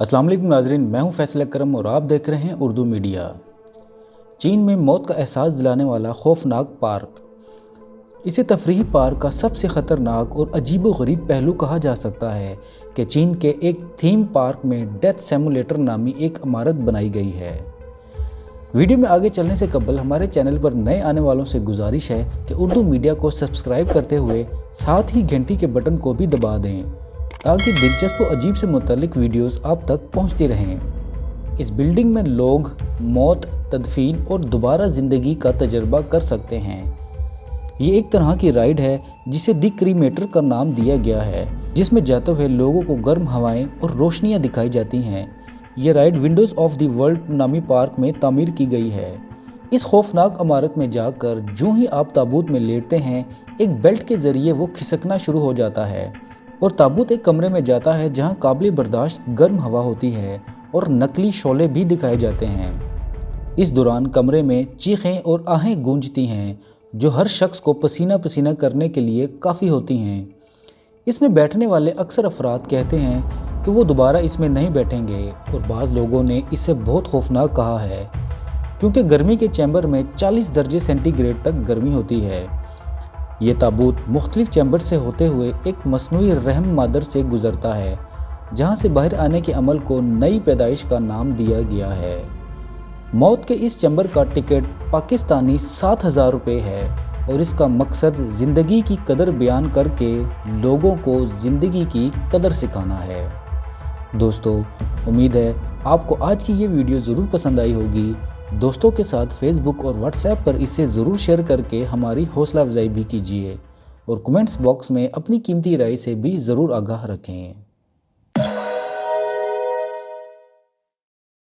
अस्सलाम वालेकुम नाज़रीन, मैं हूं फैसल अकरम और आप देख रहे हैं उर्दू मीडिया। चीन में मौत का एहसास दिलाने वाला खौफनाक पार्क। इसे तफरीही पार्क का सबसे ख़तरनाक और अजीबोगरीब पहलू कहा जा सकता है कि चीन के एक थीम पार्क में डेथ सिमुलेटर नामी एक इमारत बनाई गई है। वीडियो में आगे चलने से कबल हमारे चैनल पर नए आने वालों से गुजारिश है कि उर्दू मीडिया को सब्सक्राइब करते हुए साथ ही घंटी के बटन को भी दबा दें ताकि दिलचस्प और अजीब से मुतल्लिक वीडियोस आप तक पहुंचती रहें। इस बिल्डिंग में लोग मौत, तदफीन और दोबारा ज़िंदगी का तजर्बा कर सकते हैं। ये एक तरह की राइड है जिसे द क्रीमेटर का नाम दिया गया है, जिसमें जाते हुए लोगों को गर्म हवाएं और रोशनियां दिखाई जाती हैं। ये ride Windows of the world नामी पार्क में तामीर की गई है। इस खौफनाक इमारत में जाकर जो ही आप ताबूत में लेटते हैं, एक बेल्ट के ज़रिए वो खिसकना शुरू हो जाता है और ताबूत एक कमरे में जाता है जहां काबिल बर्दाश्त गर्म हवा होती है और नकली शोले भी दिखाए जाते हैं। इस दौरान कमरे में चीखें और आहें गूंजती हैं जो हर शख्स को पसीना पसीना करने के लिए काफ़ी होती हैं। इसमें बैठने वाले अक्सर अफराद कहते हैं कि वो दोबारा इसमें नहीं बैठेंगे और बाज़ लोगों ने इसे बहुत खौफनाक कहा है क्योंकि गर्मी के चैम्बर में 40 दर्जे सेंटीग्रेड तक गर्मी होती है। ये ताबूत मुख्तलिफ चैम्बर से होते हुए एक मसनूई रहम मादर से गुजरता है जहाँ से बाहर आने के अमल को नई पैदाइश का नाम दिया गया है। मौत के इस चैम्बर का टिकट पाकिस्तानी 7,000 रुपये है और इसका मकसद ज़िंदगी की कदर बयान करके लोगों को ज़िंदगी की कदर सिखाना है। दोस्तों, उम्मीद है आपको आज की ये वीडियो ज़रूर पसंद आई होगी। दोस्तों के साथ फेसबुक और व्हाट्सएप पर इसे ज़रूर शेयर करके हमारी हौसला अफजाई भी कीजिए और कमेंट्स बॉक्स में अपनी कीमती राय से भी ज़रूर आगाह रखें।